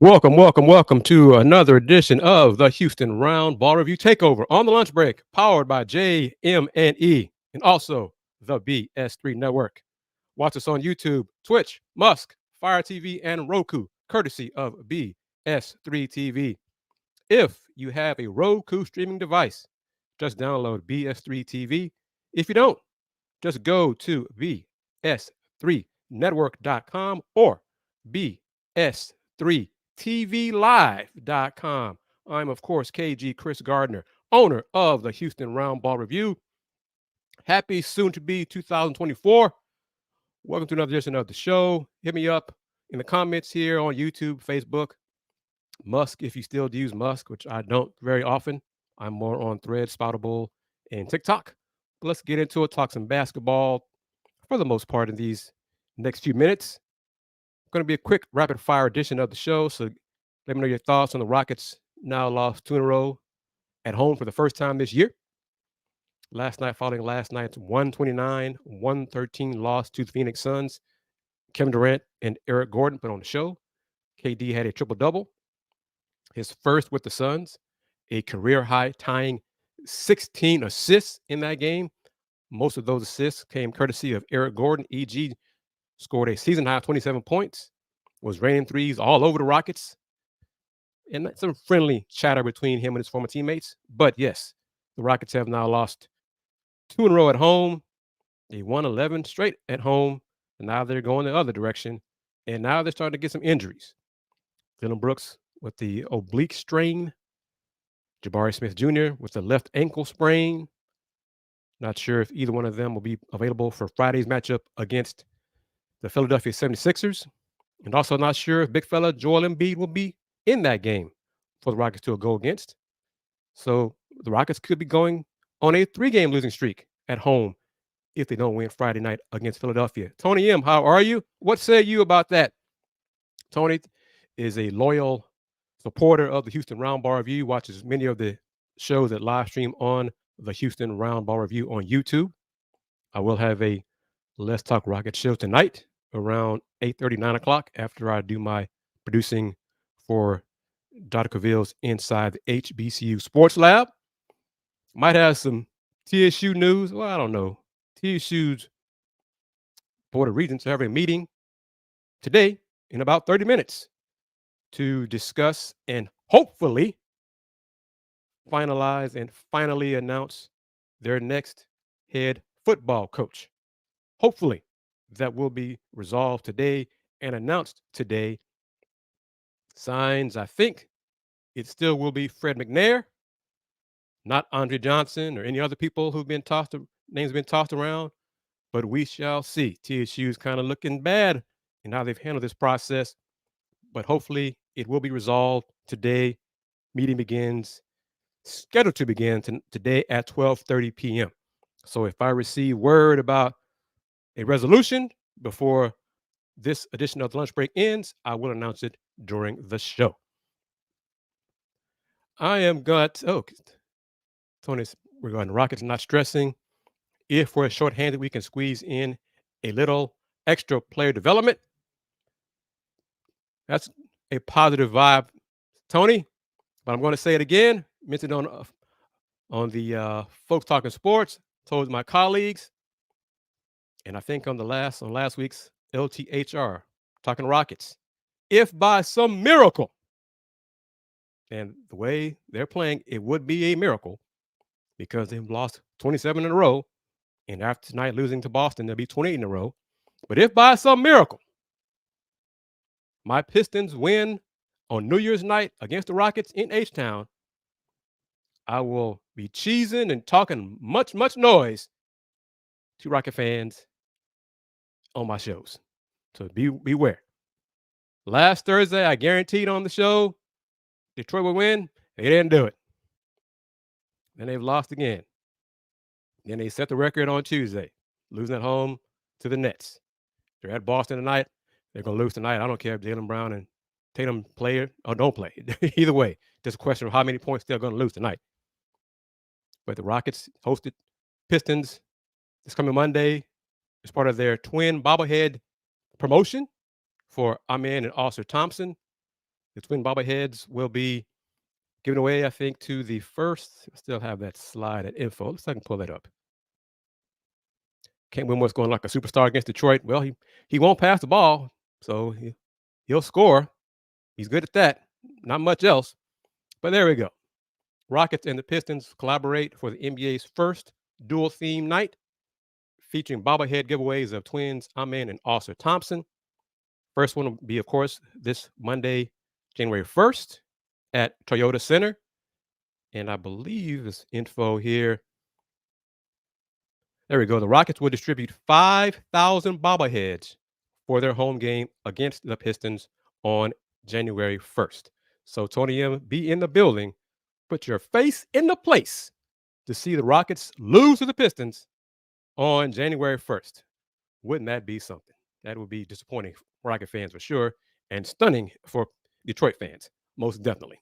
Welcome to another edition of the Houston Roundball Review TAKEOVER on the lunch break, powered by JM&E and also the BS3 Network. Watch us on YouTube, Twitch, Musk, Fire TV, and Roku, courtesy of BS3 TV. If you have a Roku streaming device, just download BS3 TV. If you don't, just go to bs3network.com or bs3tvlive.com. I'm, of course, KG Kris Gardner, owner of the Houston Roundball Review. Happy soon to be 2024. Welcome to another edition of the show. Hit me up in the comments here on YouTube, Facebook, Musk, if you still use Musk, which I don't very often. I'm more on Threads, Spoutable, and TikTok. But let's get into it, talk some basketball for the most part in these next few minutes. Going to be a quick rapid fire edition of the show. So let me know your thoughts on the Rockets now lost 2 in a row at home for the first time this year. Last night, following last night's 129-113 loss to the Phoenix Suns, Kevin Durant and Eric Gordon put on the show. KD had a triple-double, his first with the Suns, a career high tying 16 assists in that game. Most of those assists came courtesy of Eric Gordon. EG scored a season high 27 points, was raining threes all over the Rockets, and some friendly chatter between him and his former teammates. But yes, the Rockets have now lost 2 in a row at home. They won 11 straight at home, and now they're going the other direction, and now they're starting to get some injuries. Dylan Brooks with the oblique strain, Jabari Smith Jr. with the left ankle sprain. Not sure if either one of them will be available for Friday's matchup against the Philadelphia 76ers. And also not sure if big fella Joel Embiid will be in that game for the Rockets to go against. So the Rockets could be going on a 3-game losing streak at home if they don't win Friday night against Philadelphia. Tony M., how are you? What say you about that? Tony is a loyal supporter of the Houston Roundball Review, watches many of the shows that live stream on the Houston Roundball Review on YouTube. I will have a Let's Talk Rocket show tonight around 8:30, 9 o'clock after I do my producing for Dr. Cavill's Inside the HBCU Sports Lab. Might have some TSU news. Well, I don't know. TSU's Board of Regents are having a meeting today in about 30 minutes to discuss and hopefully finalize and finally announce their next head football coach. Hopefully that will be resolved today and announced today. Signs, I think it still will be Fred McNair, not Andre Johnson or any other people who've been names have been tossed around, but we shall see. TSU's kind of looking bad in how they've handled this process, but hopefully it will be resolved today. Meeting begins, scheduled to begin today at 12:30 p.m. So if I receive word about a resolution before this edition of the lunch break ends, I will announce it during the show. I am got Tony's regarding the Rockets not stressing. If we're shorthanded, we can squeeze in a little extra player development. That's a positive vibe, Tony. But I'm going to say it again. Mentioned on the Folks Talking Sports. Told my colleagues, and I think on last week's LTHR Talking Rockets. If by some miracle, and the way they're playing, it would be a miracle because they've lost 27 in a row. And after tonight losing to Boston, there'll be 28 in a row. But if by some miracle, my Pistons win on New Year's night against the Rockets in H-Town, I will be cheesing and talking much noise to Rocket fans on my shows. So beware. Last Thursday, I guaranteed on the show Detroit would win. They didn't do it. Then they've lost again. Then they set the record on Tuesday, losing at home to the Nets. They're at Boston tonight. They're going to lose tonight. I don't care if Jalen Brown and Tatum play or don't play. Either way, just a question of how many points they're going to lose tonight. But the Rockets hosted Pistons this coming Monday as part of their twin bobblehead promotion for Amen and Oscar Thompson. The twin bobbleheads will be given away, I think, to the first. I still have that slide at info. Let's see if I can pull that up. Kent Wimmer's going like a superstar against Detroit. Well, he won't pass the ball, so he'll score. He's good at that. Not much else. But there we go. Rockets and the Pistons collaborate for the NBA's first dual theme night, featuring bobblehead giveaways of twins Amen and Ausar Thompson. First one will be, of course, this Monday, January 1st at Toyota Center. And I believe this info here. There we go. The Rockets will distribute 5,000 bobbleheads for their home game against the Pistons on January 1st. So, Tony M, be in the building. Put your face in the place to see the Rockets lose to the Pistons on January 1st. Wouldn't that be something? That would be disappointing for Rocket fans for sure, and stunning for Detroit fans, most definitely.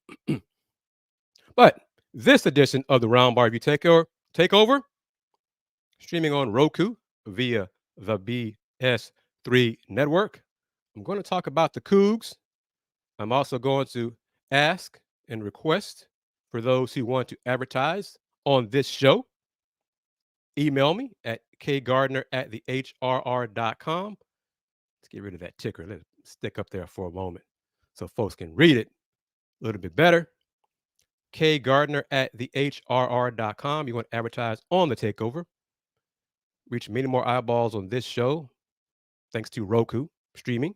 But this edition of the Roundball Review Takeover, streaming on Roku via the BS3 network. I'm going to talk about the Cougs. I'm also going to ask and request for those who want to advertise on this show. Email me at kgardner@thehrr.com. Let's get rid of that ticker. Let it stick up there for a moment so folks can read it a little bit better. kgardner@thehrr.com. You want to advertise on the takeover. Reach many more eyeballs on this show thanks to Roku streaming.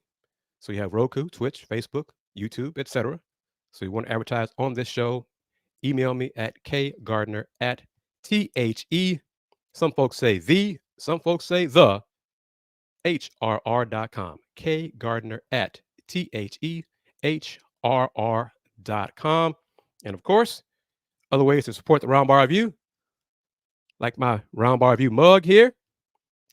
So you have Roku, Twitch, Facebook, YouTube, etc. So you want to advertise on this show, email me at kgardner@the, some folks say the, some folks say the, HRR.com. kgardner@thehrr.com. And of course, other ways to support the Roundball Review, like my Roundball Review mug here.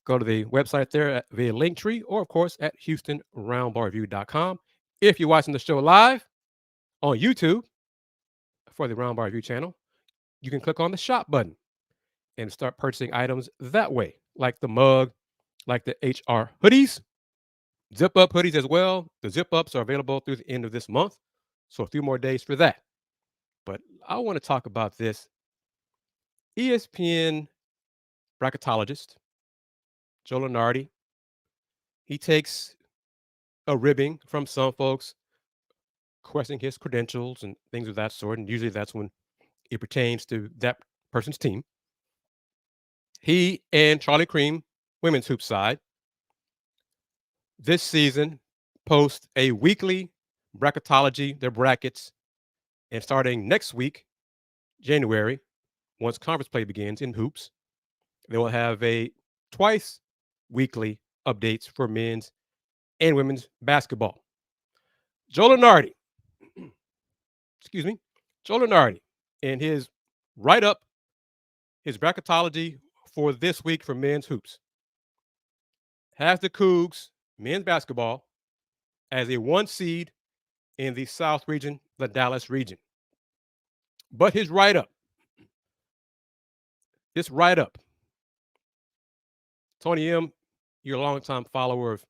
Go to the website there via Linktree, or of course at HoustonRoundballReview.com. If you're watching the show live on YouTube for the Roundball Review channel, you can click on the shop button and start purchasing items that way, like the mug, like the HR hoodies, zip up hoodies as well. The zip ups are available through the end of this month, so a few more days for that. But I want to talk about this. ESPN bracketologist Joe Lunardi, he takes a ribbing from some folks, questioning his credentials and things of that sort. And usually that's when it pertains to that person's team. He and Charlie Cream, women's hoop side, this season post a weekly bracketology, their brackets, and starting next week, January, once conference play begins in hoops, they will have a twice weekly updates for men's and women's basketball. Joe Lunardi, Joe Lunardi, in his write-up, his bracketology for this week for men's hoops, has the Cougs men's basketball as a 1 seed in the South region, the Dallas region. But his write-up, Tony M., you're a longtime follower of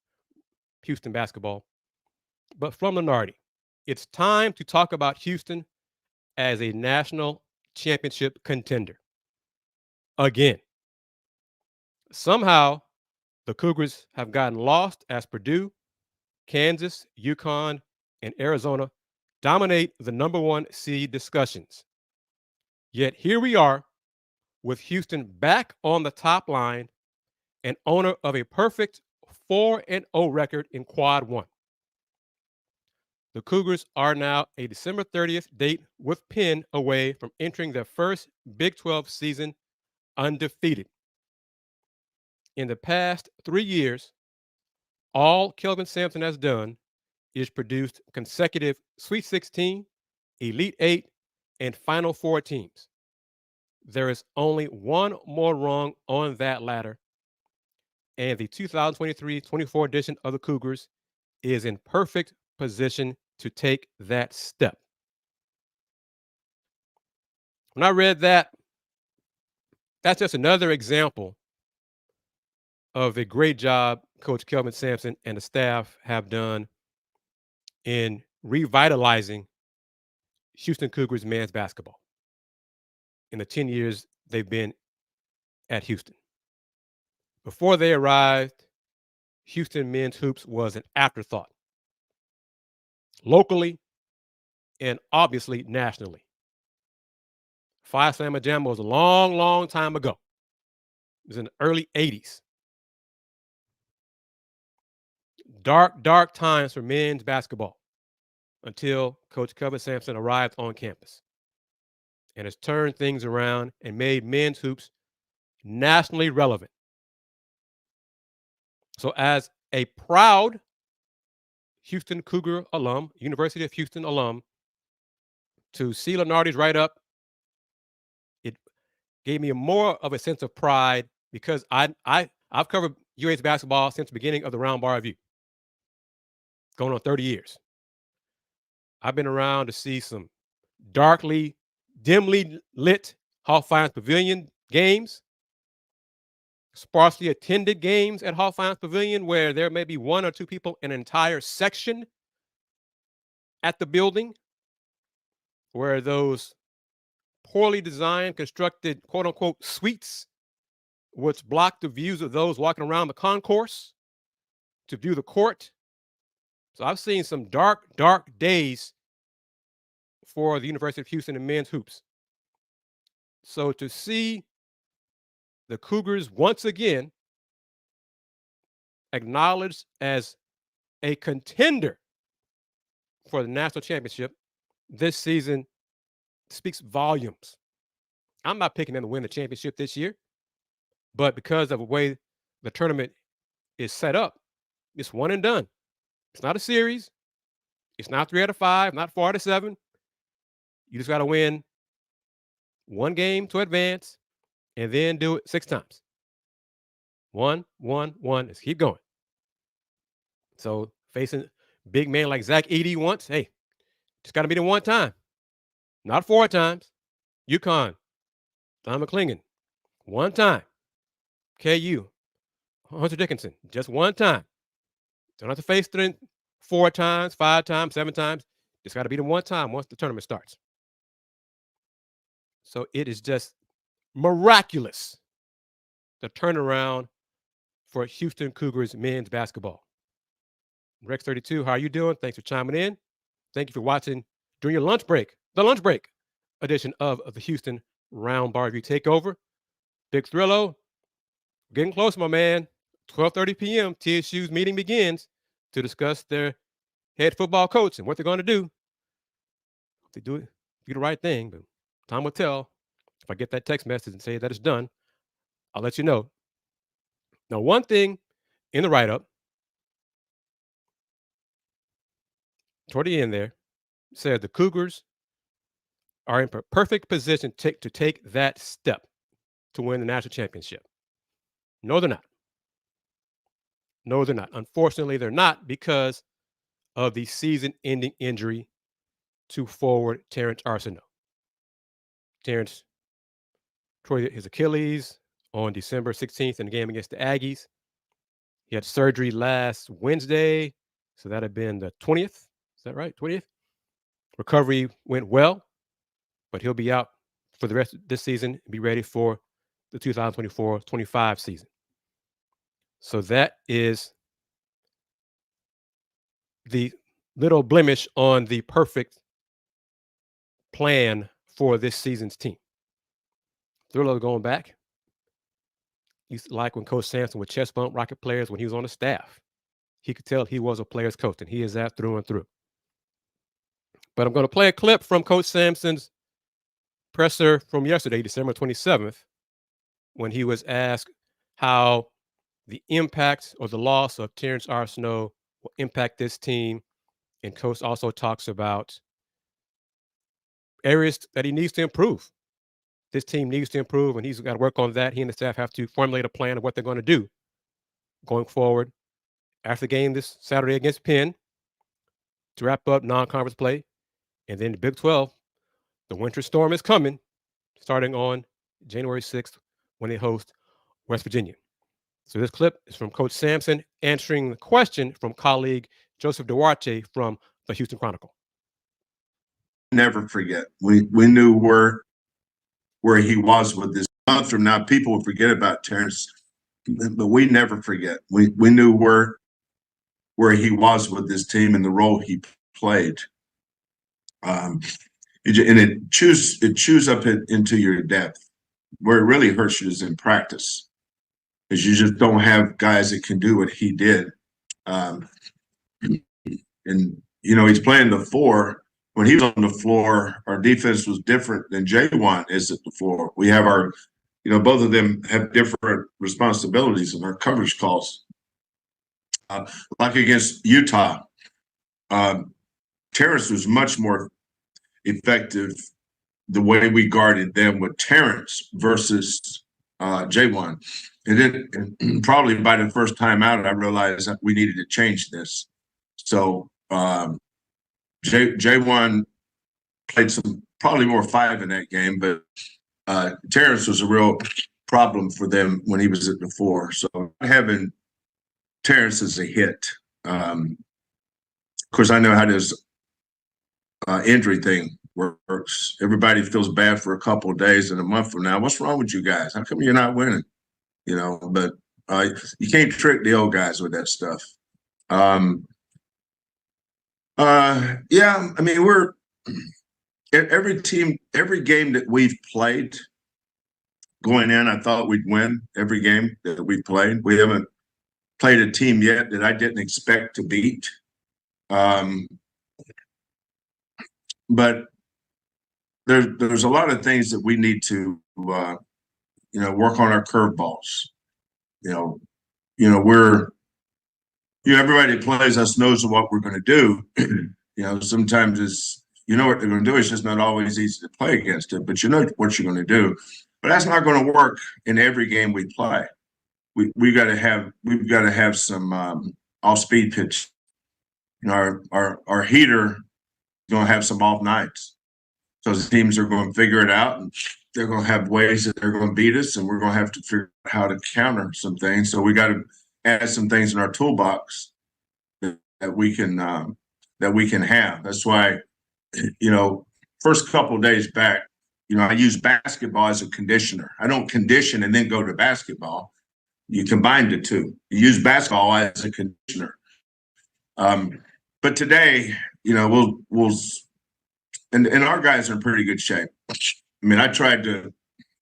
Houston basketball, but from Lunardi, it's time to talk about Houston as a national championship contender. Again, somehow the Cougars have gotten lost as Purdue, Kansas, UConn, and Arizona dominate the number 1 seed discussions. Yet here we are with Houston back on the top line and owner of a perfect 4-0 record in Quad 1. The Cougars are now a December 30th date with Penn away from entering their first Big 12 season undefeated. In the past 3 years, all Kelvin Sampson has done is produced consecutive Sweet 16, Elite 8, and Final 4 teams. There is only one more rung on that ladder, and the 2023-24 edition of the Cougars is in perfect position to take that step. When I read that, that's just another example of a great job Coach Kelvin Sampson and the staff have done in revitalizing Houston Cougars men's basketball in the 10 years they've been at Houston. Before they arrived, Houston men's hoops was an afterthought, locally and obviously nationally. Five Slamma Jam was a long, long time ago. It was in the early 80s. Dark, dark times for men's basketball until Coach Kelvin Sampson arrived on campus and has turned things around and made men's hoops nationally relevant. So as a proud Houston Cougar alum, University of Houston alum, to see Lunardi's write-up, it gave me more of a sense of pride because I've covered UA's basketball since the beginning of the Roundball Review, going on 30 years. I've been around to see some dimly lit Hall-Finance Pavilion games, sparsely attended games at Hall-Finance Pavilion where there may be one or two people in an entire section at the building, where those poorly designed, constructed, quote-unquote, suites, which block the views of those walking around the concourse to view the court. So I've seen some dark, dark days for the University of Houston in men's hoops. So to see the Cougars once again acknowledged as a contender for the national championship this season speaks volumes. I'm not picking them to win the championship this year, but because of the way the tournament is set up, it's one and done. It's not a series. It's not 3 out of 5, not 4 out of 7. You just got to win one game to advance and then do it 6 times. 1, 1, 1. Let's keep going. So facing big man like Zach Edey once, hey, just got to beat him one time, not 4 times. UConn, Don McClingan, one time. KU, Hunter Dickinson, just one time. Don't have to face them 4 times, 5 times, 7 times. Just got to beat them one time once the tournament starts. So it is just miraculous, the turnaround for Houston Cougars men's basketball. Rex 32, how are you doing? Thanks for chiming in. Thank you for watching during your lunch break, the lunch break edition of the Houston Roundball Review TAKEOVER. Big Thrillo, getting close, my man. 12:30 p.m. TSU's meeting begins to discuss their head football coach and what they're going to do. If they do the right thing, but time will tell. If I get that text message and say that it's done, I'll let you know. Now, one thing in the write-up, toward the end there, said the Cougars are in perfect position to take that step to win the national championship. No, they're not. No, they're not. Unfortunately, they're not because of the season-ending injury to forward Terrance Arceneaux. Terrance tore his Achilles on December 16th in the game against the Aggies. He had surgery last Wednesday, so that had been the 20th. Is that right? 20th? Recovery went well, but he'll be out for the rest of this season and be ready for the 2024-25 season. So that is the little blemish on the perfect plan for this season's team. Thrillo going back. He's like when Coach Sampson would chest bump Rocket players when he was on the staff. He could tell he was a player's coach, and he is that through and through. But I'm going to play a clip from Coach Sampson's presser from yesterday, December 27th, when he was asked how the impact or the loss of Terrance Arceneaux will impact this team. And Coach also talks about areas that he needs to improve. This team needs to improve, and he's got to work on that. He and the staff have to formulate a plan of what they're going to do going forward after the game this Saturday against Penn to wrap up non-conference play. And then the Big 12, the winter storm is coming, starting on January 6th when they host West Virginia. So this clip is from Coach Sampson answering the question from colleague Joseph Duarte from the Houston Chronicle. Never forget. We knew where he was with this. A month from now, people will forget about Terrance, but we never forget. We knew where he was with this team and the role he played. And it chews up into your depth. Where it really hurts you is in practice, because you just don't have guys that can do what he did. And he's playing the four. When he was on the floor, our defense was different than J1 is at the floor. We have both of them have different responsibilities in our coverage calls. Like against Utah, Terrance was much more effective the way we guarded them with Terrance versus J1. And then probably by the first time out, I realized that we needed to change this. So J1 played some probably more five in that game, but Terrance was a real problem for them when he was at the four. So having Terrance as a hit. Of course, I know how this injury thing works. Everybody feels bad for a couple of days, and a month from now, what's wrong with you guys? How come you're not winning? But you can't trick the old guys with that stuff. Yeah, I mean, we're every game that we've played going in, I thought we'd win every game that we played. We haven't played a team yet that I didn't expect to beat. But there's a lot of things that we need to work on our curveballs. Everybody that plays us knows what we're going to do. Sometimes it's what they're going to do. It's just not always easy to play against it, but you know what you're going to do. But that's not going to work in every game we play. We've got to have some off-speed pitch. Our heater is going to have some off nights. So the teams are going to figure it out, and they're going to have ways that they're going to beat us, and we're going to have to figure out how to counter some things. So we got to add some things in our toolbox that we can have. That's why, first couple of days back, I use basketball as a conditioner. I don't condition and then go to basketball. You combine the two. You use basketball as a conditioner. But today, we'll and our guys are in pretty good shape. I mean, I tried to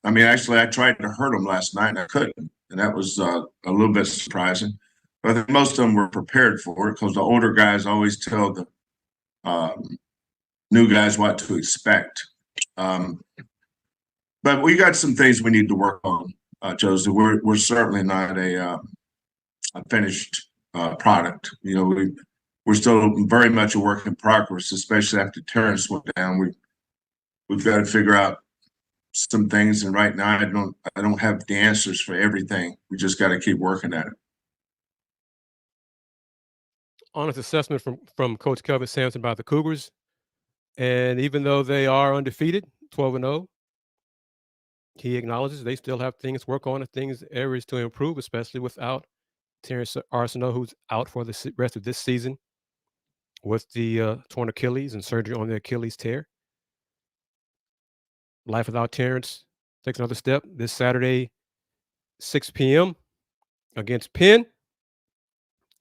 hurt them last night and I couldn't. And that was a little bit surprising. But I think most of them were prepared for it, because the older guys always tell the new guys what to expect. But we got some things we need to work on, Joseph. We're certainly not a finished product. We're still very much a work in progress, especially after Terrance went down. We've got to figure out some things, and right now I don't have the answers for everything. We just got to keep working at it. Honest assessment from Coach Kelvin Sampson about the Cougars, and even though they are undefeated, 12-0, he acknowledges they still have things to work on and areas to improve, especially without Terrance Arceneaux, who's out for the rest of this season with the torn Achilles and surgery on the Achilles tear. Life without Terrance takes another step this Saturday, 6 p.m. against Penn.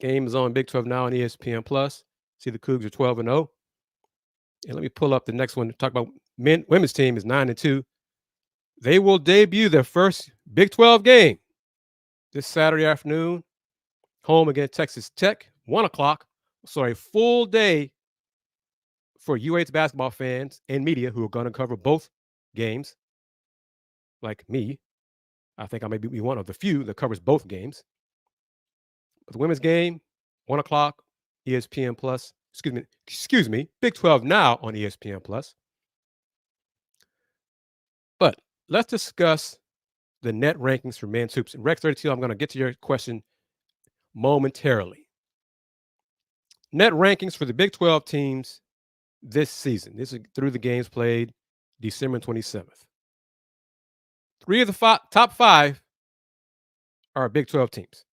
Game is on Big 12 Now on ESPN+. See the Cougs are 12-0. And let me pull up the next one to talk about women's team is 9-2. They will debut their first Big 12 game this Saturday afternoon, home against Texas Tech, 1 o'clock. So a full day for UH basketball fans and media who are going to cover both games. Like me, I think I may be one of the few that covers both games. But the women's game, 1 o'clock, ESPN+. Excuse me, Big 12 Now on ESPN+. But let's discuss the net rankings for men's hoops. And Rex 32, I'm going to get to your question momentarily. Net rankings for the Big 12 teams this season. This is through the games played December 27th. 3 of the top 5 are Big 12 teams.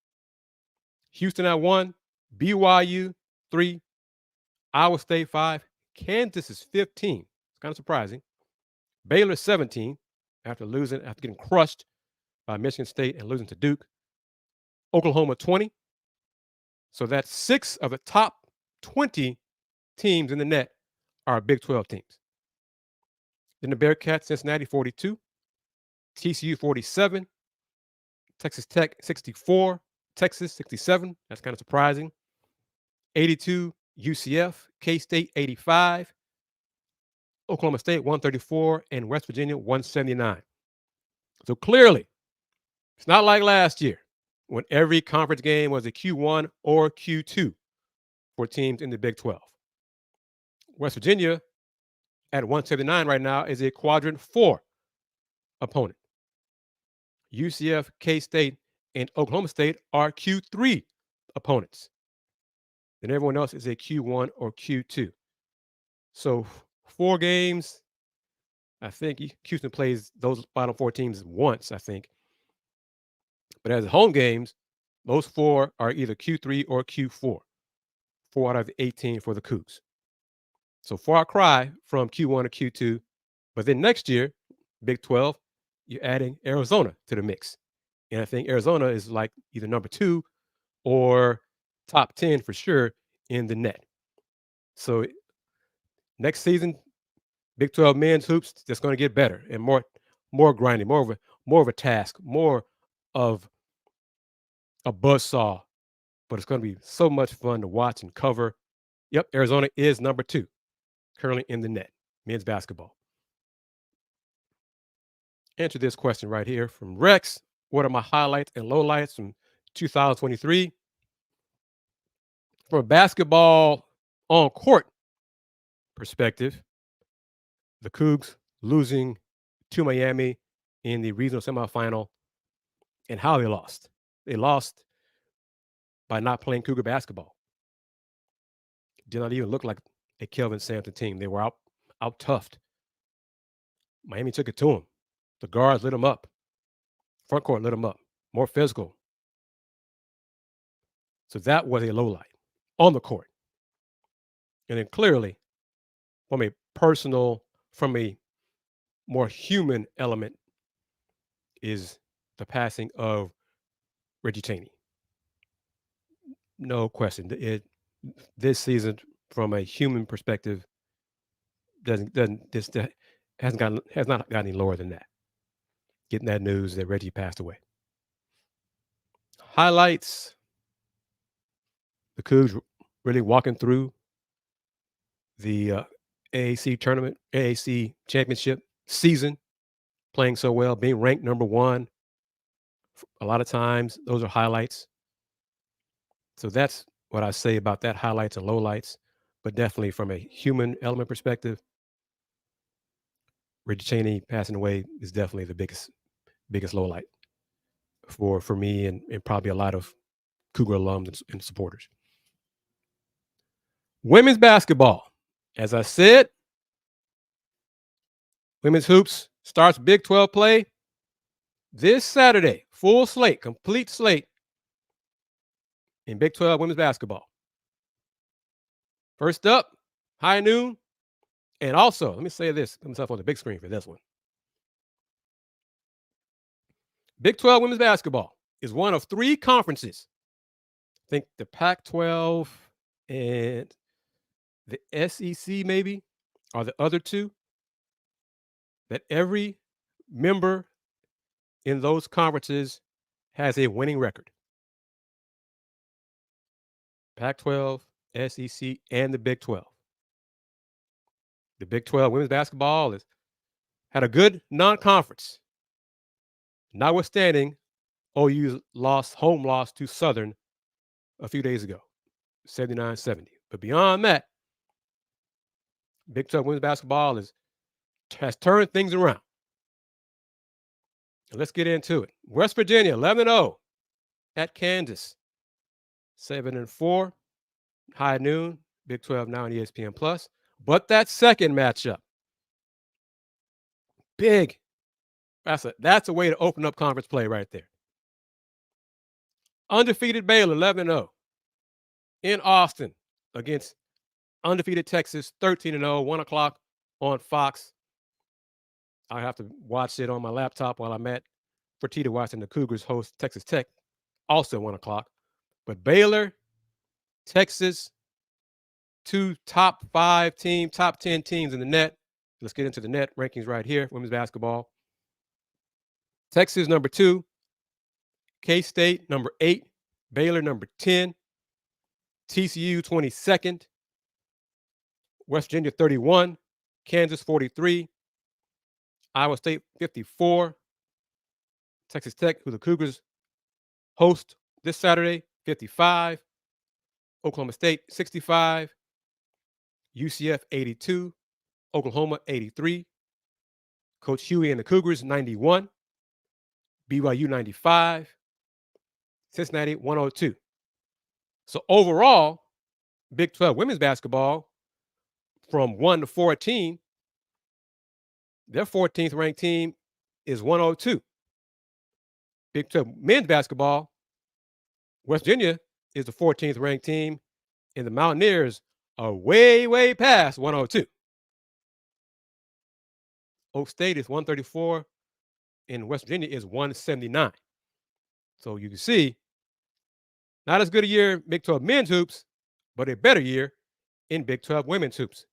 Houston at 1, BYU 3, Iowa State 5. Kansas is 15. It's kind of surprising. Baylor 17 after getting crushed by Michigan State and losing to Duke. Oklahoma 20. So that's 6 of the top 20 teams in the net are Big 12 teams. Then the Bearcats, Cincinnati 42, TCU 47, Texas Tech 64, Texas 67. That's kind of surprising. 82, UCF, K-State 85, Oklahoma State 134, and West Virginia 179. So clearly, it's not like last year when every conference game was a Q1 or Q2 for teams in the Big 12. West Virginia at 179 right now is a quadrant 4 opponent. UCF, K-State, and Oklahoma State are Q3 opponents. Then everyone else is a Q1 or Q2. So 4 games. I think Houston plays those bottom 4 teams once, I think. But as home games, those 4 are either Q3 or Q4. 4 out of the 18 for the Cougs. So far cry from Q1 to Q2. But then next year, Big 12, you're adding Arizona to the mix. And I think Arizona is like either number 2 or top 10 for sure in the net. So next season, Big 12 men's hoops just going to get better and more grinding, more of a task, more of a buzzsaw. But it's going to be so much fun to watch and cover. Yep, Arizona is number 2 currently in the net, men's basketball. Answer this question right here from Rex. What are my highlights and lowlights from 2023? From a basketball on court perspective, the Cougs losing to Miami in the regional semifinal and how they lost. They lost by not playing Cougar basketball. Did not even look like a Kelvin Sampson team. They were out toughed. Miami took it to them. The guards lit them up. Front court lit them up. More physical. So that was a low light on the court. And then clearly, from a more human element, is the passing of Reggie Chaney. No question. This season, from a human perspective, has not gotten any lower than that. Getting that news that Reggie passed away. Highlights: the Cougs really walking through the AAC championship season, playing so well, being ranked number 1. A lot of times, those are highlights. So that's what I say about that, highlights and lowlights. But definitely from a human element perspective, Reggie Chaney passing away is definitely the biggest lowlight for me and probably a lot of Cougar alums and supporters. Women's basketball. As I said, women's hoops starts Big 12 play this Saturday. Full slate, complete slate in Big 12 women's basketball. First up, high noon. And also, let me say this, put myself on the big screen for this one. Big 12 women's basketball is one of 3 conferences. I think the Pac-12 and the SEC maybe are the other 2 that every member in those conferences has a winning record. Pac-12, SEC, and the Big 12. The Big 12 women's basketball has had a good non-conference, notwithstanding OU's home loss to Southern a few days ago, 79-70. But beyond that, Big 12 women's basketball has turned things around. Let's get into it. West Virginia, 11-0 at Kansas, 7-4, high noon, Big 12 now on ESPN+. But that second matchup, big. That's a way to open up conference play right there. Undefeated Baylor, 11-0 in Austin against undefeated Texas, 13-0, 1 o'clock on Fox. I have to watch it on my laptop while I'm at Fertitta watching the Cougars host Texas Tech, also 1 o'clock. But Baylor, Texas, 2 top 5 teams, top 10 teams in the net. Let's get into the net rankings right here, women's basketball. Texas, number 2. K-State, number 8. Baylor, number 10. TCU, 22nd. West Virginia, 31. Kansas, 43. Iowa State, 54. Texas Tech, who the Cougars host this Saturday, 55. Oklahoma State, 65. UCF, 82. Oklahoma, 83. Coach Huey and the Cougars, 91. BYU, 95. Cincinnati, 102. So overall, Big 12 women's basketball, from 1 to 14, their 14th ranked team is 102. Big 12 men's basketball, West Virginia is the 14th ranked team, and the Mountaineers are way, way past 102. Oak State is 134, and West Virginia is 179. So you can see, not as good a year in Big 12 men's hoops, but a better year in Big 12 women's hoops.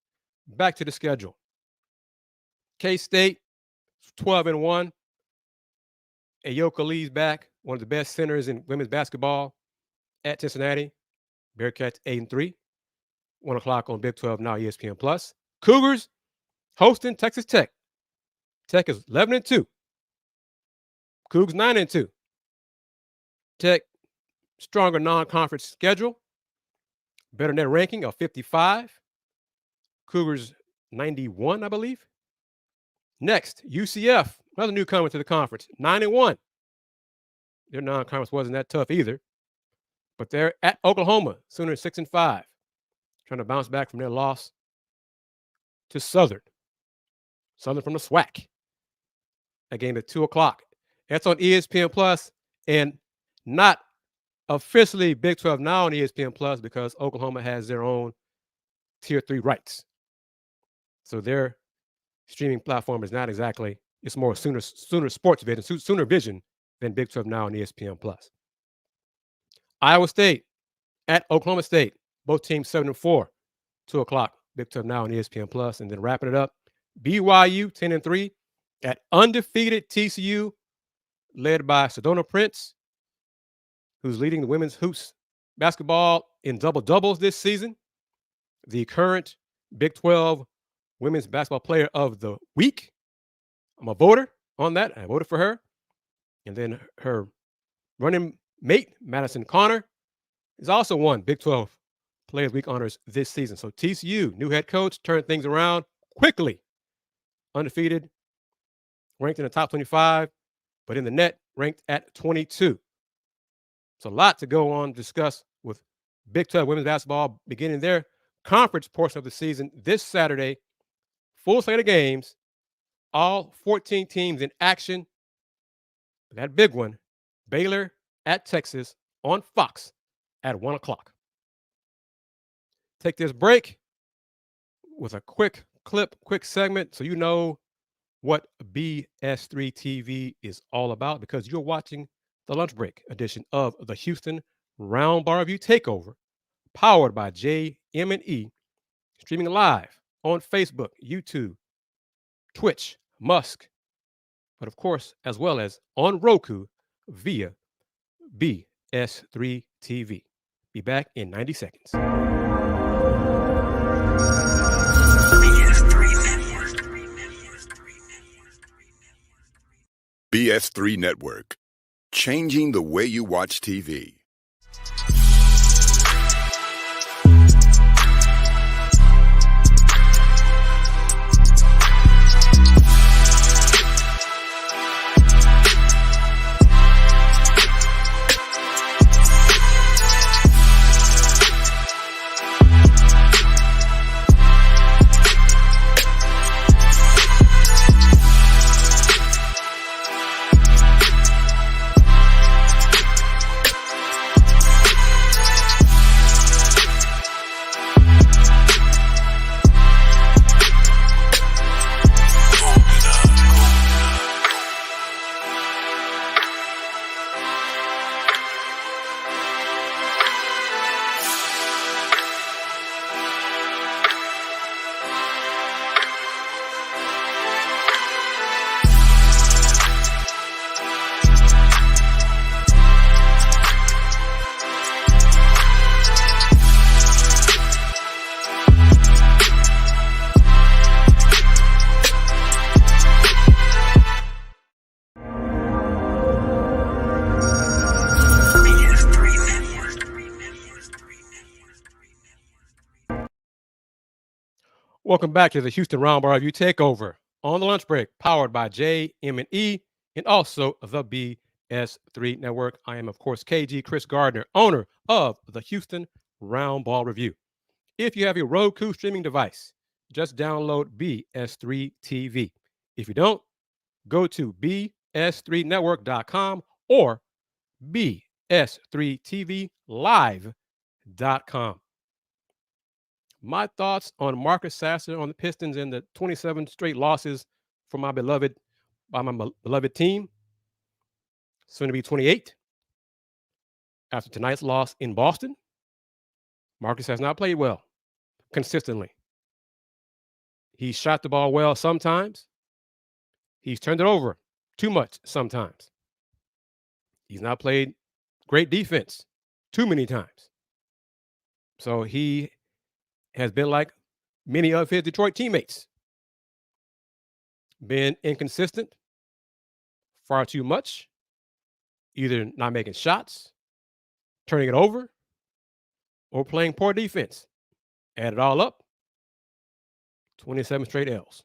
Back to the schedule. K-State, 12-1. Ayoka Lee's back, one of the best centers in women's basketball at Cincinnati. Bearcats, 8-3. 1 o'clock on Big 12 now, ESPN+. Cougars hosting Texas Tech. Tech is 11-2. Cougs 9-2. Tech, stronger non-conference schedule. Better net ranking of 55. Cougars 91, I believe. Next, UCF, another newcomer to the conference, 9-1. Their non-conference wasn't that tough either. But they're at Oklahoma, Sooners 6-5. Trying to bounce back from their loss to Southern. Southern from the SWAC. That game at 2 o'clock. That's on ESPN+, and not officially Big 12 now on ESPN+, because Oklahoma has their own Tier 3 rights. So their streaming platform is not exactly, it's more Sooner Sports Vision, Sooner Vision than Big 12 now on ESPN+. Iowa State at Oklahoma State. Both teams 7-4. 2 o'clock, Big 12 now on ESPN+. And then wrapping it up, BYU 10-3 at undefeated TCU, led by Sedona Prince, who's leading the women's hoops basketball in double-doubles this season. The current Big 12 Women's Basketball Player of the Week. I'm a voter on that. I voted for her. And then her running mate, Madison Connor, is also won Big 12 Player of the Week honors this season. So TCU, new head coach, turned things around quickly. Undefeated, ranked in the top 25, but in the net, ranked at 22. It's a lot to go on, discuss with Big 12 women's basketball beginning their conference portion of the season this Saturday. Full slate of games, all 14 teams in action. That big one, Baylor at Texas on Fox at 1 o'clock. Take this break with a quick clip, quick segment, so you know what BS3 TV is all about, because you're watching the lunch break edition of the Houston Roundball Review TAKEOVER, powered by JM&E, streaming live on Facebook, YouTube, Twitch, Musk, but of course, as well as on Roku via BS3 TV. Be back in 90 seconds. BS3 Network, changing the way you watch TV. Welcome back to the Houston Roundball Review TAKEOVER on the lunch break, powered by JM&E and also the BS3 Network. I am, of course, Kris Gardner, owner of the Houston Roundball Review. If you have a Roku streaming device, just download BS3 TV. If you don't, go to bs3network.com or bs3tvlive.com. My thoughts on Marcus Sasser on the Pistons and the 27 straight losses for my beloved team, soon to be 28. After tonight's loss in Boston, Marcus has not played well consistently. He shot the ball well sometimes. He's turned it over too much sometimes. He's not played great defense too many times. So he has been like many of his Detroit teammates. Been inconsistent, far too much, either not making shots, turning it over, or playing poor defense. Add it all up, 27 straight L's.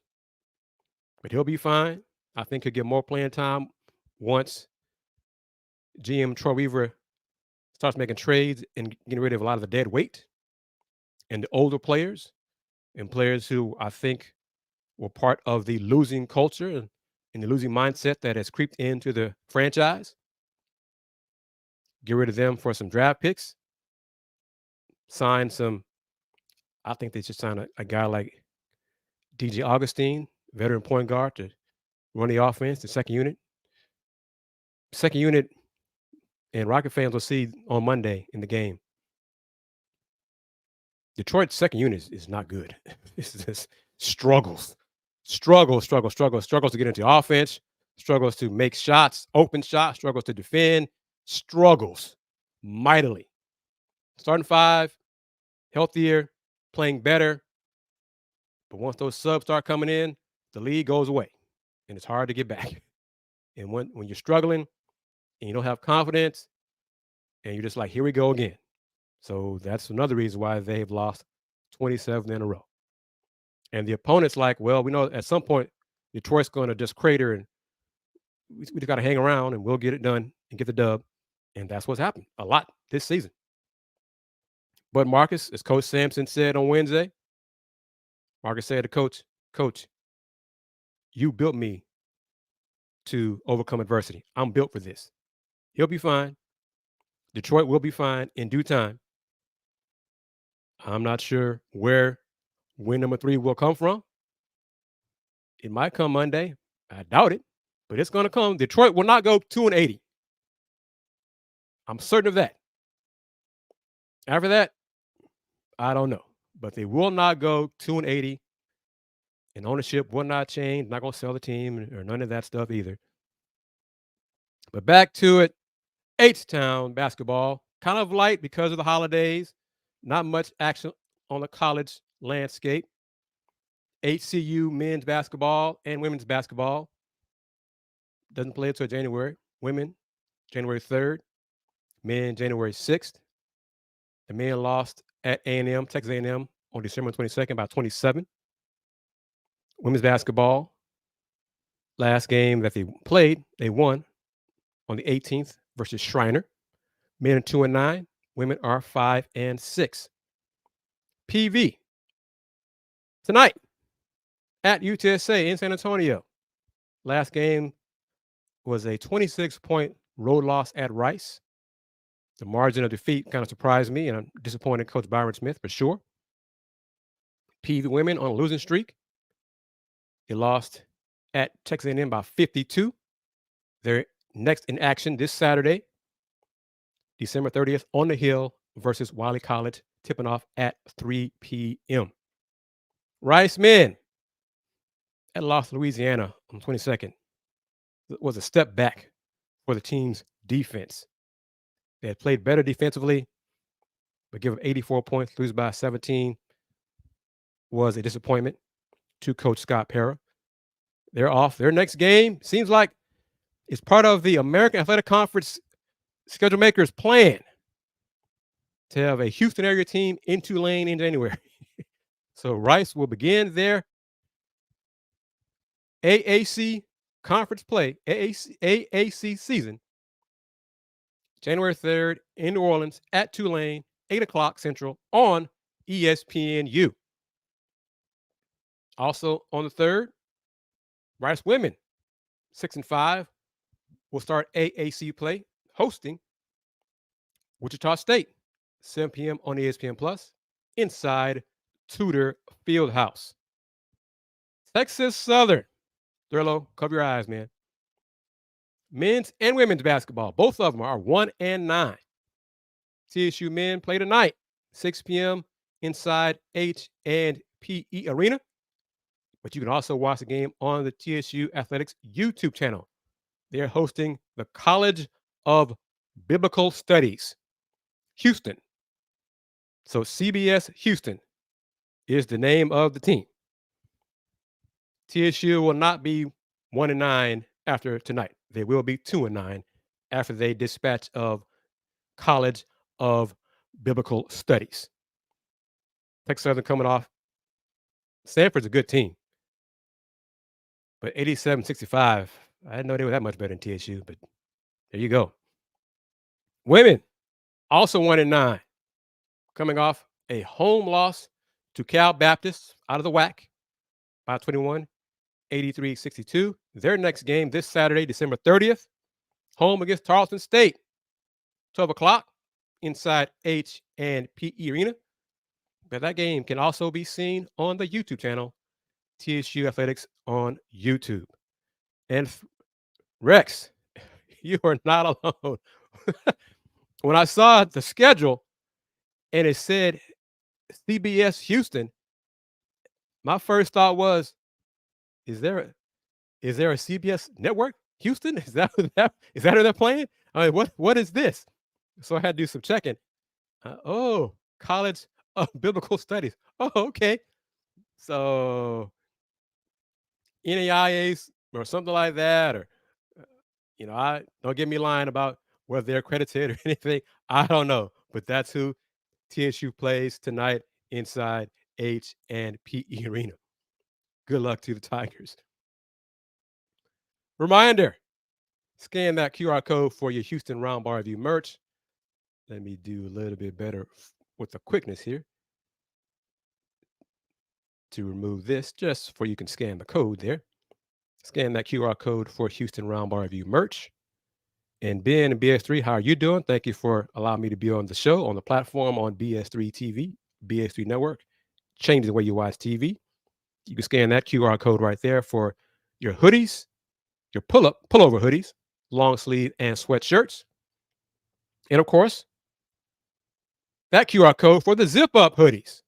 But he'll be fine. I think he'll get more playing time once GM Troy Weaver starts making trades and getting rid of a lot of the dead weight and the older players and players who I think were part of the losing culture and the losing mindset that has creeped into the franchise. Get rid of them for some draft picks. Sign some, I think they should sign a guy like DJ Augustine, veteran point guard, to run the offense, the second unit. Second unit, and Rocket fans will see on Monday in the game. Detroit's second unit is not good. It's just struggles to get into offense, struggles to make shots, open shots, struggles to defend, struggles mightily. Starting five, healthier, playing better. But once those subs start coming in, the lead goes away, and it's hard to get back. And when you're struggling and you don't have confidence, and you're just like, here we go again. So that's another reason why they've lost 27 in a row. And the opponent's like, well, we know at some point Detroit's going to just crater, and we just got to hang around and we'll get it done and get the dub. And that's what's happened a lot this season. But Marcus, as Coach Sampson said on Wednesday, Marcus said to Coach, you built me to overcome adversity. I'm built for this. He'll be fine. Detroit will be fine in due time. I'm not sure where win number 3 will come from. It might come Monday. I doubt it, but it's going to come. Detroit will not go 2-80. I'm certain of that. After that, I don't know, but they will not go 2-80, and ownership will not change. Not going to sell the team or none of that stuff either. But back to it. H-Town basketball, kind of light because of the holidays. Not much action on the college landscape. HCU men's basketball and women's basketball doesn't play until January. Women, January 3rd. Men, January 6th. The men lost at A&M, Texas A&M, on December 22nd by 27. Women's basketball, last game that they played, they won on the 18th versus Shriner. Men are 2-9. Women are 5-6. PV tonight at UTSA in San Antonio. Last game was a 26-point road loss at Rice. The margin of defeat kind of surprised me, and I'm disappointed Coach Byron Smith for sure. PV women on a losing streak. They lost at Texas A&M by 52. They're next in action this Saturday, December 30th, on the Hill versus Wiley College, tipping off at 3 p.m. Rice men at lost Louisiana on the 22nd. It was a step back for the team's defense. They had played better defensively, but give them 84 points, lose by 17 was a disappointment to Coach Scott Parra. They're off. Their next game seems like it's part of the American Athletic Conference schedule makers' plan to have a Houston area team in Tulane in January. So Rice will begin their AAC conference play, AAC season, January 3rd in New Orleans at Tulane, 8 o'clock Central on ESPNU. Also on the 3rd, Rice women, 6-5, will start AAC play, hosting Wichita State, 7 p.m. on ESPN Plus, inside Tudor Fieldhouse. Texas Southern, Thurlow, cover your eyes, man. Men's and women's basketball, both of them are 1-9. TSU men play tonight, 6 p.m. inside H&P Arena. But you can also watch the game on the TSU Athletics YouTube channel. They're hosting the College of Biblical Studies, Houston. So CBS Houston is the name of the team. TSU will not be 1-9 after tonight. They will be 2-9 after they dispatch of College of Biblical Studies. Texas Southern coming off. Stanford's a good team. But 87-65, I didn't know they were that much better than TSU, but there you go. Women, also 1-9, coming off a home loss to Cal Baptist out of the WAC by 21, 83-62. Their next game this Saturday, December 30th, home against Tarleton State, 12 o'clock inside H&P Arena. But that game can also be seen on the YouTube channel, TSU Athletics on YouTube. And Rex, you are not alone. When I saw the schedule and it said CBS Houston, my first thought was, is there a CBS network Houston? Is that who they're playing? I mean, what is this? So I had to do some checking. College of Biblical Studies. Oh, okay. So NAIAs or something like that, or I don't get me lying about whether they're accredited or anything. I don't know, but that's who TSU plays tonight inside H&P Arena. Good luck to the Tigers. Reminder, scan that QR code for your Houston Roundball Review merch. Let me do a little bit better with the quickness here to remove this, just for you can scan the code there. Scan that QR code for Houston Roundball Review merch. And Ben and BS3, how are you doing? Thank you for allowing me to be on the show, on the platform, on BS3 TV, BS3 Network, changing the way you watch TV. You can scan that QR code right there for your hoodies, your pullover hoodies, long sleeve and sweatshirts. And of course, that QR code for the zip up hoodies.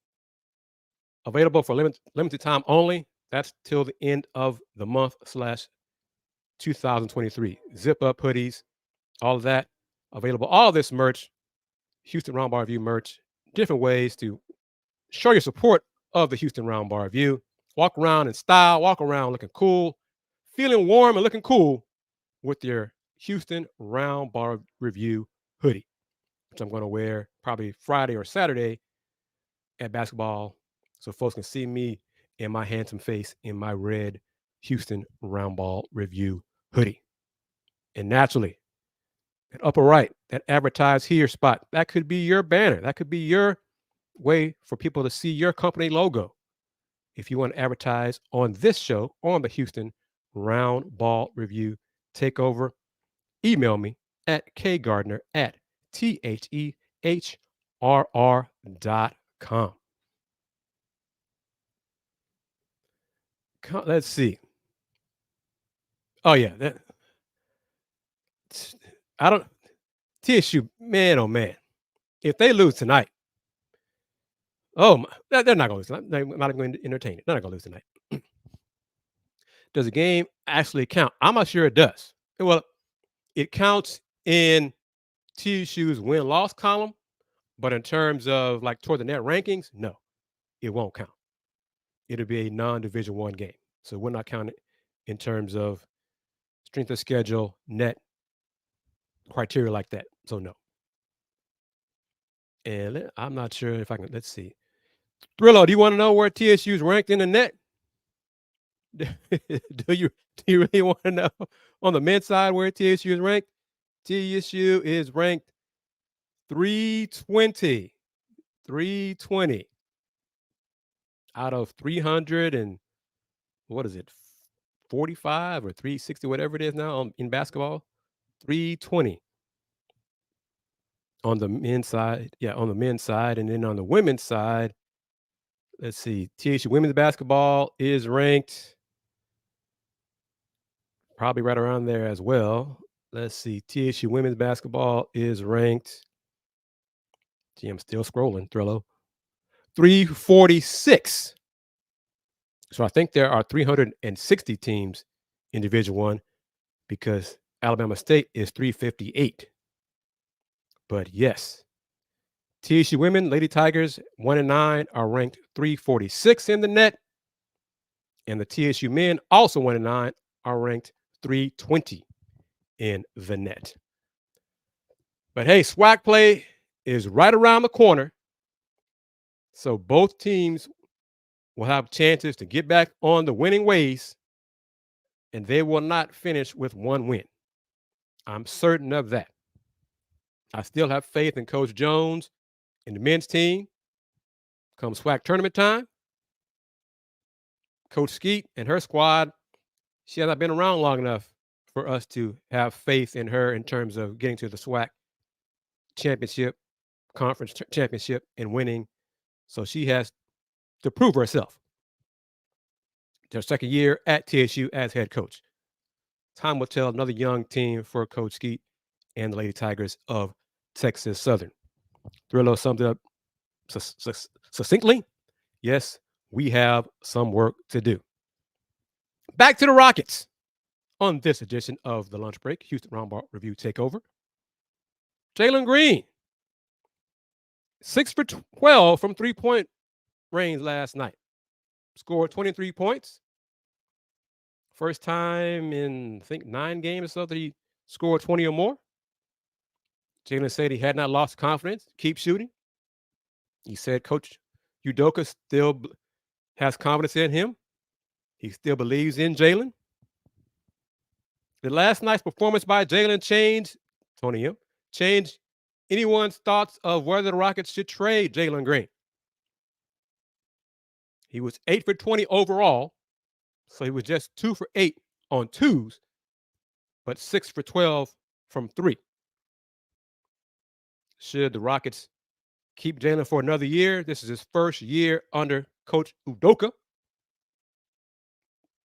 Available for limited time only. That's till the end of the month / 2023. Zip up hoodies, all of that available. All of this merch, Houston Roundball Review merch, different ways to show your support of the Houston Roundball Review. Walk around in style, walk around looking cool, feeling warm and looking cool with your Houston Roundball Review hoodie, which I'm going to wear probably Friday or Saturday at basketball, so folks can see me and my handsome face in my red Houston Roundball Review hoodie. And naturally, that upper right, that advertise here spot, that could be your banner. That could be your way for people to see your company logo. If you want to advertise on this show, on the Houston Roundball Review Takeover, email me at kgardner@thehrr.com. Let's see. Oh, yeah. TSU, man, oh, man. If they lose tonight, they're not going to lose tonight. They're not going to entertain it. They're not going to lose tonight. Does the game actually count? I'm not sure it does. Well, it counts in TSU's win-loss column, but in terms of like toward the net rankings, no, it won't count. It'll be a non-Division I game. So we're not counting in terms of strength of schedule, net criteria like that. So no. And I'm not sure if I can, let's see. Thrillo, do you want to know where TSU is ranked in the net? do you really want to know on the men's side where TSU is ranked? TSU is ranked 320. 320 out of 300 and what is it? 45 or 360, whatever it is now in basketball. 320 on the men's side. Yeah, on the men's side. And then on the women's side, let's see. TSU women's basketball is ranked probably right around there as well. Let's see. TSU women's basketball is ranked. Gee, I'm still scrolling, Thrillo. 346. So I think there are 360 teams in Division I because Alabama State is 358. But yes, TSU women, Lady Tigers, 1-9, are ranked 346 in the net. And the TSU men, also 1-9, are ranked 320 in the net. But hey, SWAC play is right around the corner. So both teams will have chances to get back on the winning ways, and they will not finish with one win. I'm certain of that. I still have faith in Coach Jones and the men's team. Come SWAC tournament time, Coach Skeet and her squad, she has not been around long enough for us to have faith in her in terms of getting to the SWAC championship, conference championship, and winning. So she has to prove herself. Their second year at TSU as head coach. Time will tell. Another young team for Coach Skeet and the Lady Tigers of Texas Southern. Thrillo summed it up succinctly. Yes, we have some work to do. Back to the Rockets on this edition of the Lunch Break, Houston Roundball Review Takeover. Jalen Green, 6 for 12 from three-point range last night. Scored 23 points. First time in, I think, 9 games or so that he scored 20 or more. Jalen said he had not lost confidence, keep shooting. He said Coach Udoka still has confidence in him. He still believes in Jalen. Did last night's performance by Jalen change anyone's thoughts of whether the Rockets should trade Jalen Green? He was 8 for 20 overall, so he was just 2 for 8 on twos, but 6 for 12 from 3. Should the Rockets keep Jalen for another year? This is his first year under Coach Udoka.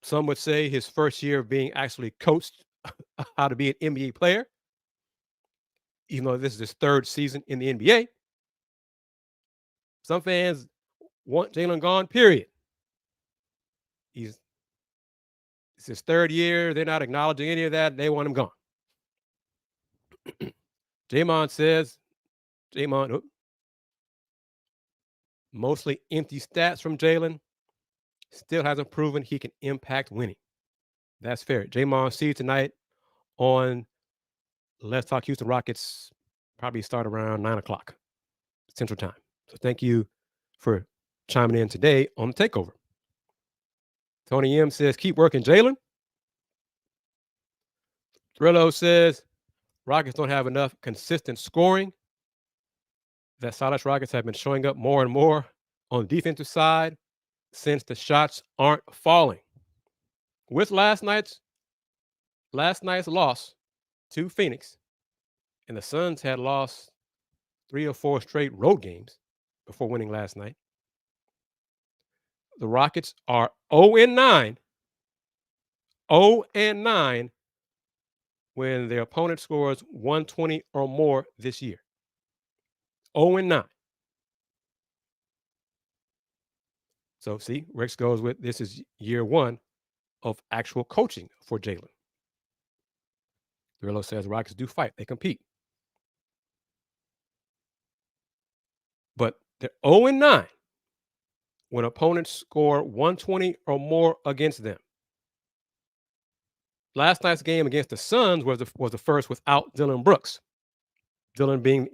Some would say his first year of being actually coached how to be an NBA player, even though this is his third season in the NBA. Some fans want Jalen gone, period. It's his third year. They're not acknowledging any of that. They want him gone. Mostly empty stats from Jalen. Still hasn't proven he can impact winning. That's fair. Jamon, see you tonight on Let's Talk Houston Rockets. Probably start around 9 o'clock Central Time. So thank you for chiming in today on the takeover. Tony M says, keep working, Jalen. Thrillo says, Rockets don't have enough consistent scoring. That Silas Rockets have been showing up more and more on the defensive side since the shots aren't falling. With last night's loss to Phoenix, and the Suns had lost 3 or 4 straight road games before winning last night. The Rockets are 0-9. 0-9 when their opponent scores 120 or more this year. 0-9. So see, Rex goes with this is year 1 of actual coaching for Jalen. Thrillo says Rockets do fight. They compete. But they're 0-9 when opponents score 120 or more against them. Last night's game against the Suns was the first without Dillon Brooks. Dillon being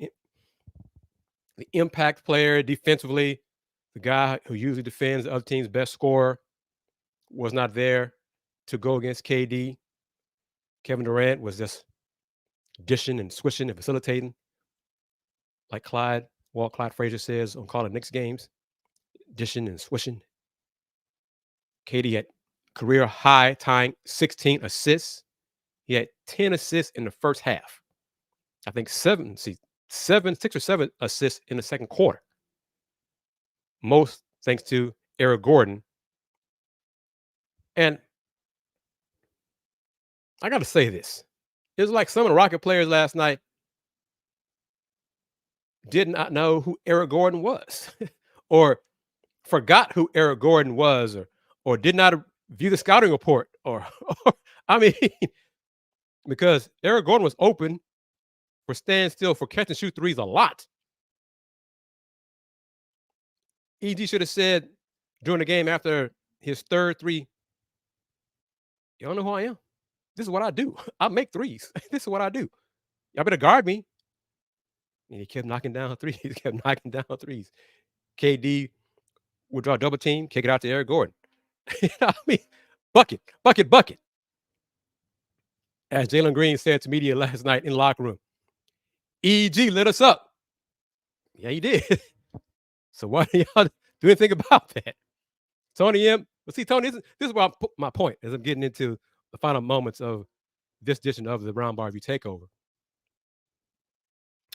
the impact player defensively, the guy who usually defends the other team's best scorer, was not there to go against KD. Kevin Durant was just dishing and swishing and facilitating, like Clyde Frazier says on calling Knicks games, dishing and swishing. KD had career high tying 16 assists. He had 10 assists in the first half. I think 6 or 7 assists in the second quarter. Most thanks to Eric Gordon. And I got to say this. It was like some of the Rocket players last night did not know who Eric Gordon was or forgot who Eric Gordon was or did not view the scouting report or I mean, because Eric Gordon was open for standstill for catch and shoot threes a lot. EG should have said during the game after his third three, you don't know who I am. This is what I do. I make threes. This is what I do. Y'all better guard me. And he kept knocking down threes. KD would draw a double team, kick it out to Eric Gordon. I mean, bucket. As Jalen Green said to media last night in the locker room, EG lit us up. Yeah, he did. So why do y'all do anything about that? Tony M. Well, see, Tony, this is where my point as I'm getting into the final moments of this edition of the Roundball Review Takeover.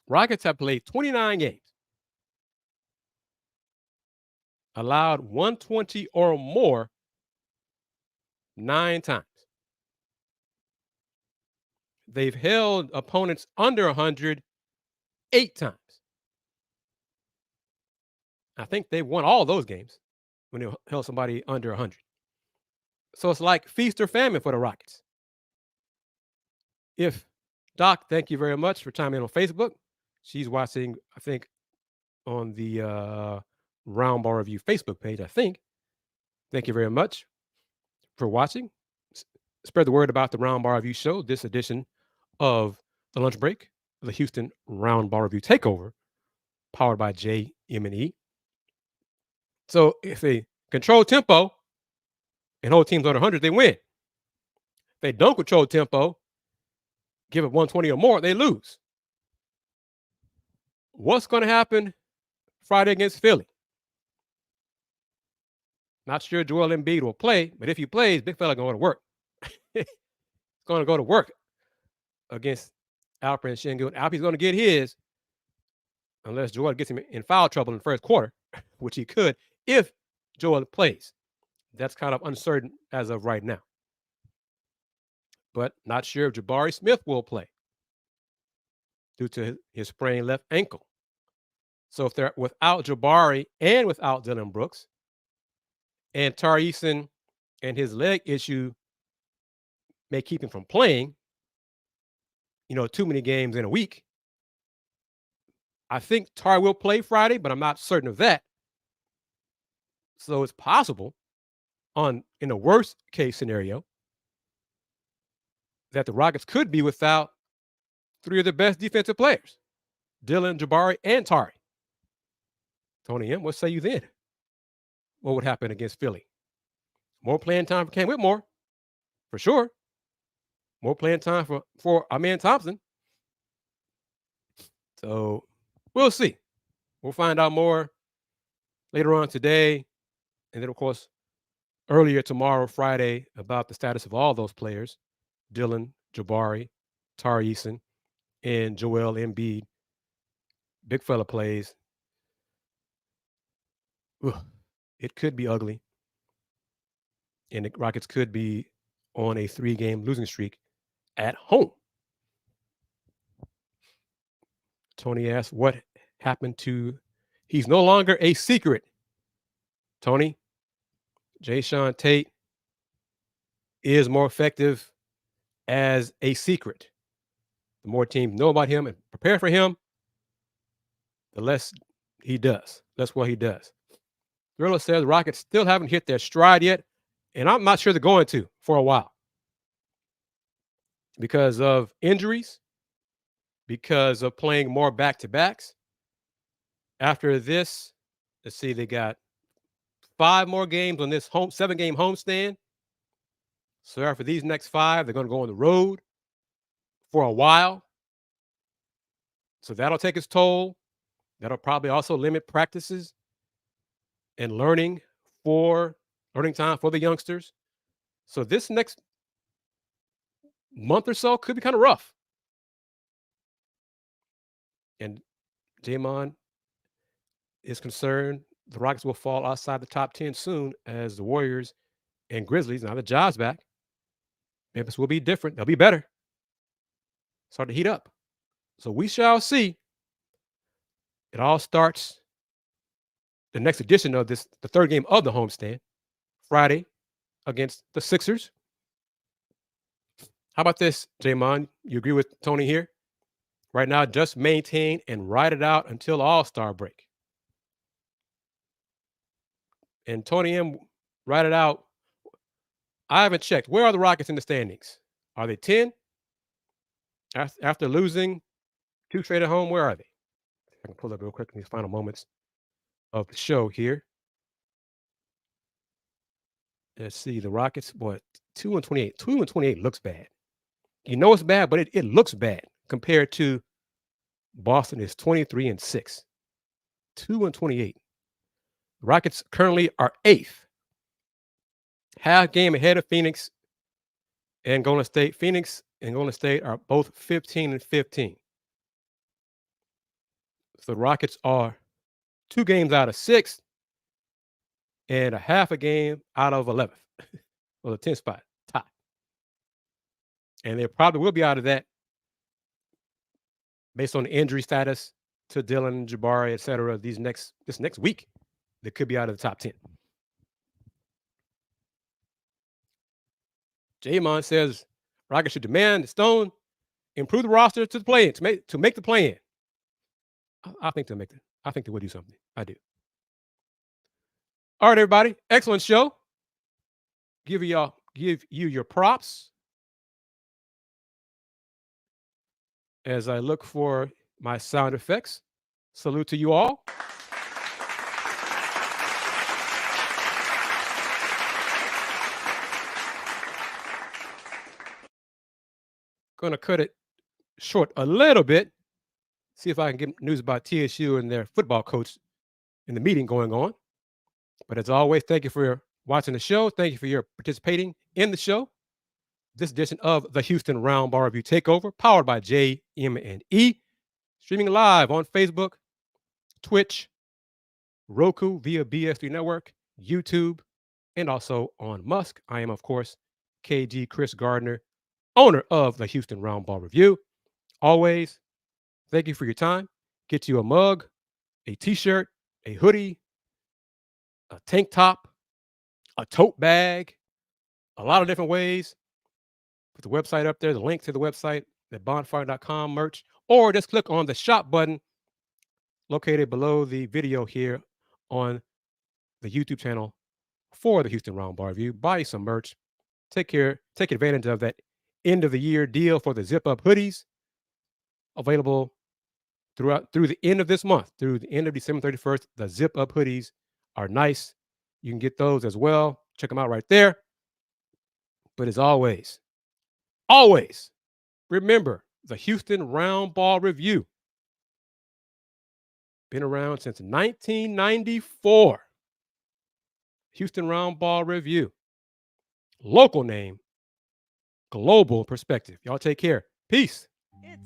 Rockets have played 29 games, allowed 120 or more 9 times. They've held opponents under 100 8 times. I think they won all those games when they held somebody under 100. So it's like feast or famine for the Rockets. If Doc, thank you very much for chiming in on Facebook. She's watching, I think, on the Roundball Review Facebook page, I think. Thank you very much for watching. Spread the word about the Roundball Review show, this edition of the lunch break, the Houston Roundball Review Takeover, powered by JM&E. So if they control tempo and hold teams under 100, they win. If they don't control tempo, give it 120 or more, they lose. What's going to happen Friday against Philly? Not sure Joel Embiid will play, but if he plays, big fella going to work. He's going to go to work against Alperen Sengun. Alperen's going to get his, unless Joel gets him in foul trouble in the first quarter, which he could if Joel plays. That's kind of uncertain as of right now. But not sure if Jabari Smith will play due to his sprained left ankle. So if they're without Jabari and without Dillon Brooks, and Tari Eason and his leg issue may keep him from playing, too many games in a week, I think Tari will play Friday, but I'm not certain of that. So it's possible, in a worst case scenario, that the Rockets could be without 3 of the best defensive players, Dillon, Jabari, and Tari. Tony M., what say you then? What would happen against Philly? More playing time for Cam Whitmore, for sure. More playing time for our man Thompson. So we'll see. We'll find out more later on today. And then, of course, earlier tomorrow, Friday, about the status of all those players, Dillon, Jabari, Tari Eason, and Joel Embiid. Big fella plays. It could be ugly. And the Rockets could be on a 3-game losing streak at home. Tony asks, what happened to... He's no longer a secret. Tony, Jae'Sean Tate is more effective as a secret. The more teams know about him and prepare for him, the less he does. That's what he does. Thriller says the Rockets still haven't hit their stride yet, and I'm not sure they're going to for a while. Because of injuries, because of playing more back-to-backs. After this, let's see, they got 5 more games on this 7-game homestand. So after these next 5, they're going to go on the road for a while. So that'll take its toll. That'll probably also limit practices and learning time for the youngsters. So this next month or so could be kind of rough. And J-Mon is concerned the Rockets will fall outside the top 10 soon as the Warriors and Grizzlies, now the Jazz back. Memphis will be different. They'll be better. Start to heat up. So we shall see. It all starts the next edition of this, the 3rd game of the homestand, Friday against the Sixers. How about this, J-Mon? You agree with Tony here? Right now, just maintain and ride it out until All-Star break. And Tony M, ride it out. I haven't checked. Where are the Rockets in the standings? Are they 10? After losing 2 straight at home, where are they? I can pull up real quick in these final moments of the show here. Let's see. The Rockets, 2-28. 2-28 looks bad. You know it's bad, but it looks bad compared to Boston is 23-6. 2-28. Rockets currently are 8th. Half game ahead of Phoenix and Golden State. Phoenix and Golden State are both 15-15. So the Rockets are 2 games out of 6th and a half a game out of 11th. Well, the 10th spot, top. And they probably will be out of that based on the injury status to Dylan, Jabari, et cetera. This next week, they could be out of the top 10. J-Mon says Rockets should demand the Stone improve the roster to the play-in, to make the play-in. I think they'll make it. I think they will do something. I do. All right, everybody. Excellent show. Give you your props as I look for my sound effects. Salute to you all. Going to cut it short a little bit. See if I can get news about TSU and their football coach in the meeting going on. But as always, thank you for watching the show. Thank you for your participating in the show. This edition of the Houston Roundball Review TakeOver, powered by JM&E, streaming live on Facebook, Twitch, Roku via BS3 Network, YouTube, and also on Musk. I am, of course, KG Kris Gardner, owner of the Houston Roundball Review. Always, thank you for your time. Get you a mug, a t-shirt, a hoodie, a tank top, a tote bag, a lot of different ways. Put the website up there, the link to the website, the bonfire.com merch, or just click on the shop button located below the video here on the YouTube channel for the Houston Roundball Review. Buy you some merch. Take advantage of that end of the year deal for the zip up hoodies available through the end of this month, through the end of December 31st. The zip up hoodies are nice. You can get those as well. Check them out right there. But as always, remember the Houston Roundball Review. Been around since 1994. Houston Roundball Review. Local name, global perspective. Y'all take care. Peace. It's